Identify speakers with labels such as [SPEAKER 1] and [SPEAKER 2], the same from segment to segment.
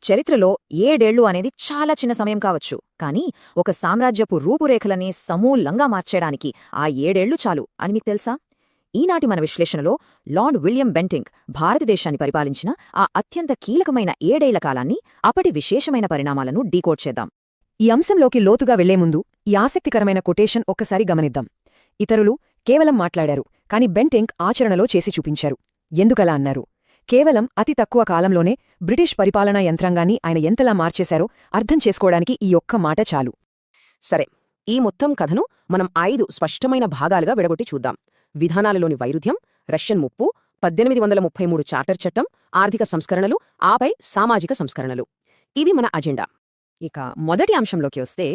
[SPEAKER 1] చరిత్రలో 7 ఏళ్లు అనేది చాలా చిన్న సమయం కావచ్చు, కానీ ఒక సామ్రాజ్యపు రూపురేఖలనే సమూలంగా మార్చేయడానికి ఆ 7 ఏళ్లు చాలు అని మీకు తెలుసా? ఈనాటి మన విశ్లేషణలో లార్డ్ విలియం బెంటింక్ భారతదేశాన్ని పరిపాలించిన ఆ అత్యంత కీలకమైన 7 ఏళ్ల కాలాన్ని, అప్పటి విశేషమైన పరిణామాలను డీకోడ్ చేద్దాం.
[SPEAKER 2] ఈ అంశంలోకి లోతుగా వెళ్లే ముందు ఈ ఆసక్తికరమైన కొటేషన్ ఒక్కసారి గమనిద్దాం. ఇతరులు కేవలం మాట్లాడారు, కాని బెంటింక్ ఆచరణలో చేసి చూపించారు. ఎందుకలా అన్నారు? కేవలం అతి తక్కువ కాలంలోనే బ్రిటిష్ పరిపాలనా యంత్రాంగాన్ని ఆయన ఎంతలా మార్చేశారో అర్థం చేసుకోవడానికి ఈ ఒక్క మాట చాలు.
[SPEAKER 3] సరే, ఈ మొత్తం కథను మనం 5 స్పష్టమైన భాగాలుగా విడగొట్టి చూద్దాం. విధానాలలోని వైరుధ్యం, రష్యన్ ముప్పు, 1833 చార్టర్ చట్టం, ఆర్థిక సంస్కరణలు, ఆపై సామాజిక సంస్కరణలు. ఇవి మన అజెండా.
[SPEAKER 2] ఇక మొదటి అంశంలోకి వస్తే,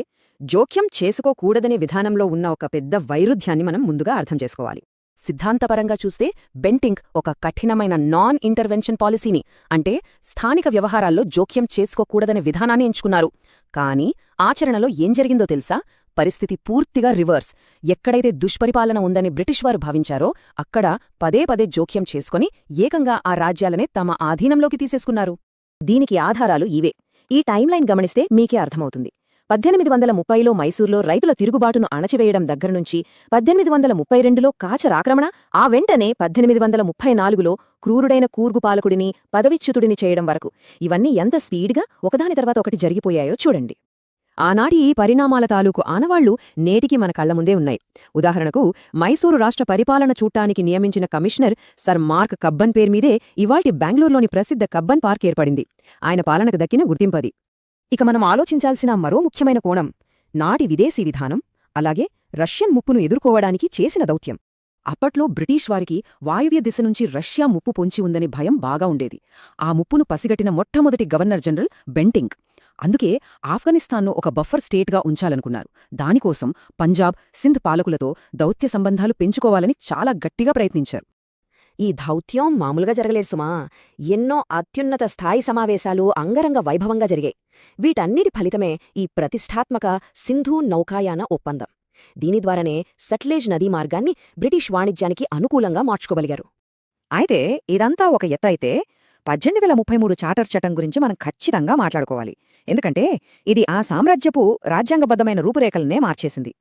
[SPEAKER 2] జోక్యం చేసుకోకూడదనే విధానంలో ఉన్న ఒక పెద్ద వైరుధ్యాన్ని మనం ముందుగా అర్థం చేసుకోవాలి.
[SPEAKER 3] సిద్ధాంతపరంగా చూస్తే బెంటింక్ ఒక కఠినమైన నాన్ ఇంటర్వెన్షన్ పాలసీని, అంటే స్థానిక వ్యవహారాల్లో జోక్యం చేసుకోకూడదనే విధానాన్ని ఎంచుకున్నారు. కానీ ఆచరణలో ఏం జరిగిందో తెలుసా? పరిస్థితి పూర్తిగా రివర్స్. ఎక్కడైతే దుష్పరిపాలన ఉందని బ్రిటిష్ వారు భావించారో అక్కడ పదే పదే జోక్యం చేసుకుని ఏకంగా ఆ రాజ్యాలనే తమ ఆధీనంలోకి తీసేసుకున్నారు.
[SPEAKER 2] దీనికి ఆధారాలు ఇవే. ఈ టైంలైన్ గమనిస్తే మీకే అర్థమవుతుంది. 1830లో మైసూర్లో రైతుల తిరుగుబాటును అణచివేయడం దగ్గరనుంచి 1832లో కాచర్ ఆక్రమణ, ఆ వెంటనే 1834లో క్రూరుడైన కూర్గు పాలకుడిని పదవిచ్యుతుడిని చేయడం వరకు ఇవన్నీ ఎంత స్పీడ్గా ఒకదాని తర్వాత ఒకటి జరిగిపోయాయో చూడండి. ఆనాటి ఈ పరిణామాల తాలూకు ఆనవాళ్లు నేటికి మన కళ్ల ముందే ఉన్నాయి. ఉదాహరణకు, మైసూరు రాష్ట్ర పరిపాలన చూట్టానికి నియమించిన కమిషనర్ సర్ మార్క్ కబ్బన్ పేర్మీదే ఇవాల్టి బెంగళూరులోని ప్రసిద్ధ కబ్బన్ పార్క్ ఏర్పడింది. ఆయన పాలనకు దక్కిన గుర్తింపది. ఇక మనం ఆలోచించాల్సిన మరో ముఖ్యమైన కోణం నాటి విదేశీ విధానం, అలాగే రష్యన్ ముప్పును ఎదుర్కోవడానికి చేసిన దౌత్యం. అప్పట్లో బ్రిటిష్ వారికి వాయువ్య దిశ నుంచి రష్యా ముప్పు పొంచి ఉందని భయం బాగా ఉండేది. ఆ ముప్పును పసిగట్టిన మొట్టమొదటి గవర్నర్ జనరల్ బెంటింక్. అందుకే ఆఫ్ఘనిస్తాన్ను ఒక బఫర్ స్టేట్గా ఉంచాలనుకున్నారు. దానికోసం పంజాబ్, సింధ్ పాలకులతో దౌత్య సంబంధాలు పెంచుకోవాలని చాలా గట్టిగా ప్రయత్నించారు.
[SPEAKER 1] ఈ దౌత్యం మామూలుగా జరగలేదు సుమా. ఎన్నో అత్యున్నత స్థాయి సమావేశాలు అంగరంగ వైభవంగా జరిగాయి. వీటన్నిటి ఫలితమే ఈ ప్రతిష్ఠాత్మక సింధూ నౌకాయాన ఒప్పందం. దీని ద్వారానే సట్లెజ్ నదీ మార్గాన్ని బ్రిటిష్ వాణిజ్యానికి అనుకూలంగా మార్చుకోగలిగారు.
[SPEAKER 2] అయితే ఇదంతా ఒక ఎత్తైతే 1833 చార్టర్ చట్టం గురించి మనం ఖచ్చితంగా మాట్లాడుకోవాలి. ఎందుకంటే ఇది ఆ సామ్రాజ్యపు రాజ్యాంగబద్ధమైన రూపురేఖలనే మార్చేసింది.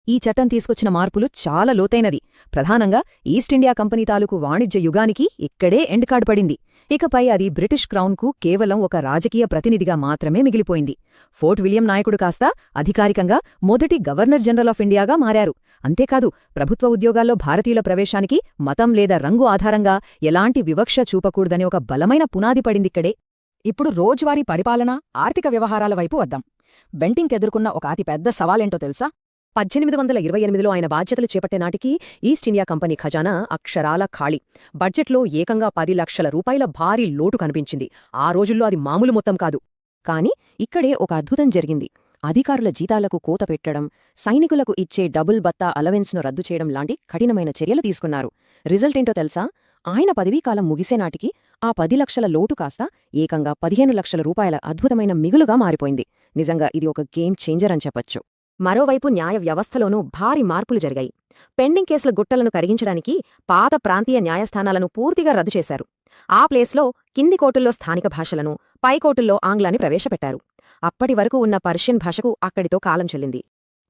[SPEAKER 2] ఈ చట్టం తీసుకొచ్చిన మార్పులు చాలా లోతైనది. ప్రధానంగా ఈస్ట్ ఇండియా కంపెనీ తాలూకు వాణిజ్య యుగానికి ఇక్కడే ఎండ్ కార్డ్ పడింది. ఇకపై అది బ్రిటిష్ క్రౌన్కు కేవలం ఒక రాజకీయ ప్రతినిధిగా మాత్రమే మిగిలిపోయింది. ఫోర్ట్ విలియం నాయకుడు కాస్త అధికారికంగా మొదటి గవర్నర్ జనరల్ ఆఫ్ ఇండియాగా మారారు. అంతేకాదు, ప్రభుత్వ ఉద్యోగాల్లో భారతీయుల ప్రవేశానికి మతం లేదా రంగు ఆధారంగా ఎలాంటి వివక్ష చూపకూడదనే ఒక బలమైన పునాది పడిందిక్కడే.
[SPEAKER 3] ఇప్పుడు రోజువారీ పరిపాలన, ఆర్థిక వ్యవహారాల వైపు వద్దాం. బెంటింక్ ఎదుర్కొన్న ఒక అతిపెద్ద సవాలేంటో తెలుసా?
[SPEAKER 2] 1828లో ఆయన బాధ్యతలు చేపట్టే నాటికి ఈస్ట్ ఇండియా కంపెనీ ఖజానా అక్షరాల ఖాళీ. బడ్జెట్లో ఏకంగా 10 లక్షల రూపాయల భారీ లోటు కనిపించింది. ఆ రోజుల్లో అది మామూలు మొత్తం కాదు. కాని ఇక్కడే ఒక అద్భుతం జరిగింది. అధికారుల జీతాలకు కోత పెట్టడం, సైనికులకు ఇచ్చే డబుల్ బత్తా అలవెన్స్ను రద్దు చేయడం లాంటి కఠినమైన చర్యలు తీసుకున్నారు. రిజల్టేంటో తెలుసా? ఆయన పదవీకాలం ముగిసేనాటికి ఆ 10 లక్షల లోటు కాస్త ఏకంగా 15 లక్షల రూపాయల అద్భుతమైన మిగులుగా మారిపోయింది. నిజంగా ఇది ఒక గేమ్ చేంజర్ అని చెప్పొచ్చు.
[SPEAKER 1] మరోవైపు న్యాయ వ్యవస్థలోనూ భారీ మార్పులు జరిగాయి. పెండింగ్ కేసుల గుట్టలను కరిగించడానికి పాత ప్రాంతీయ న్యాయస్థానాలను పూర్తిగా రద్దు చేశారు. ఆ ప్లేస్లో కింది కోర్టుల్లో స్థానిక భాషలను, పై కోర్టుల్లో ఆంగ్లాన్ని ప్రవేశపెట్టారు. అప్పటి వరకు ఉన్న పర్షియన్ భాషకు అక్కడితో కాలం చెల్లింది.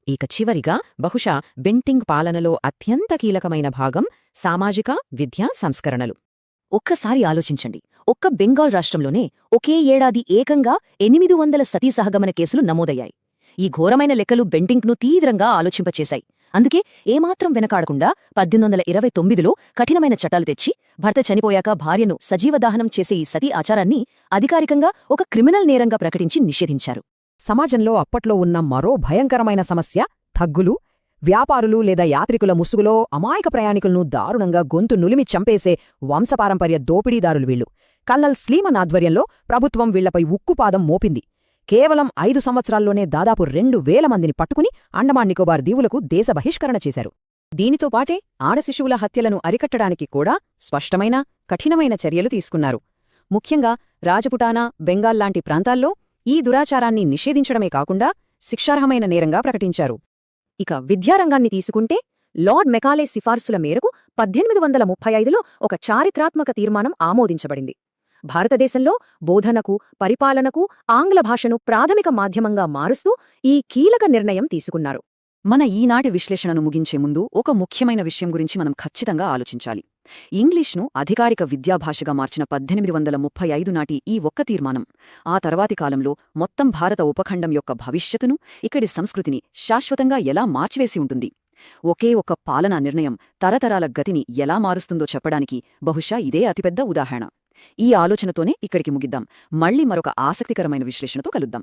[SPEAKER 2] ఇక చివరిగా బహుశా బెంటింక్ పాలనలో అత్యంత కీలకమైన భాగం సామాజిక, విద్యా సంస్కరణలు. ఒక్కసారి ఆలోచించండి. ఒక్క బెంగాల్ రాష్ట్రంలోనే ఒకే ఏడాది ఏకంగా 800 సతీ సహగమన కేసులు నమోదయ్యాయి. ఈ ఘోరమైన లెక్కలు బెంటింక్ను తీవ్రంగా ఆలోచింపచేశాయి. అందుకే ఏమాత్రం వెనకాడకుండా 1829లో కఠినమైన చట్టాలు తెచ్చి భర్త చనిపోయాక భార్యను సజీవదాహనం చేసే ఈ సతీ ఆచారాన్ని అధికారికంగా ఒక క్రిమినల్ నేరంగా ప్రకటించి నిషేధించారు.
[SPEAKER 3] సమాజంలో అప్పట్లో ఉన్న మరో భయంకరమైన సమస్య థగ్గులు. వ్యాపారులు లేదా యాత్రికుల ముసుగులో అమాయక ప్రయాణికులను దారుణంగా గొంతు నులిమి చంపేసే వంశపారంపర్య దోపిడీదారులు వీళ్లు. కల్నల్ స్లీమన్ ఆధ్వర్యంలో ప్రభుత్వం వీళ్లపై ఉక్కుపాదం మోపింది. కేవలం 5 సంవత్సరాల్లోనే దాదాపు 2000 మందిని పట్టుకుని అండమాన్ నికోబార్ దీవులకు దేశ బహిష్కరణ చేశారు.
[SPEAKER 2] దీనితో పాటే ఆడశిశువుల హత్యలను అరికట్టడానికి కూడా స్పష్టమైన, కఠినమైన చర్యలు తీసుకున్నారు. ముఖ్యంగా రాజపుటానా, బెంగాల్ లాంటి ప్రాంతాల్లో ఈ దురాచారాన్ని నిషేధించడమే కాకుండా శిక్షార్హమైన నేరంగా ప్రకటించారు. ఇక విద్యారంగాన్ని తీసుకుంటే లార్డ్ మెకాలే సిఫార్సుల మేరకు 1835లో ఒక చారిత్రాత్మక తీర్మానం ఆమోదించబడింది. భారతదేశంలో బోధనకు, పరిపాలనకు ఆంగ్ల భాషను ప్రాథమిక మాధ్యమంగా మారుస్తూ ఈ కీలక నిర్ణయం తీసుకున్నారు.
[SPEAKER 1] మన ఈనాటి విశ్లేషణను ముగించే ముందు ఒక ముఖ్యమైన విషయం గురించి మనం ఖచ్చితంగా ఆలోచించాలి. ఇంగ్లీష్ను అధికారిక విద్యాభాషగా మార్చిన 1835 నాటి ఈ ఒక్క తీర్మానం ఆ తర్వాతి కాలంలో మొత్తం భారత ఉపఖండం యొక్క భవిష్యత్తును, ఇక్కడి సంస్కృతిని శాశ్వతంగా ఎలా మార్చివేసి ఉంటుంది. ఒకే ఒక్క పాలనా నిర్ణయం తరతరాల గతిని ఎలా మారుస్తుందో చెప్పడానికి బహుశా ఇదే అతిపెద్ద ఉదాహరణ. ఈ ఆలోచనతోనే ఇక్కడికి ముగిద్దాం. మళ్ళీ మరొక ఆసక్తికరమైన విశ్లేషణతో కలుద్దాం.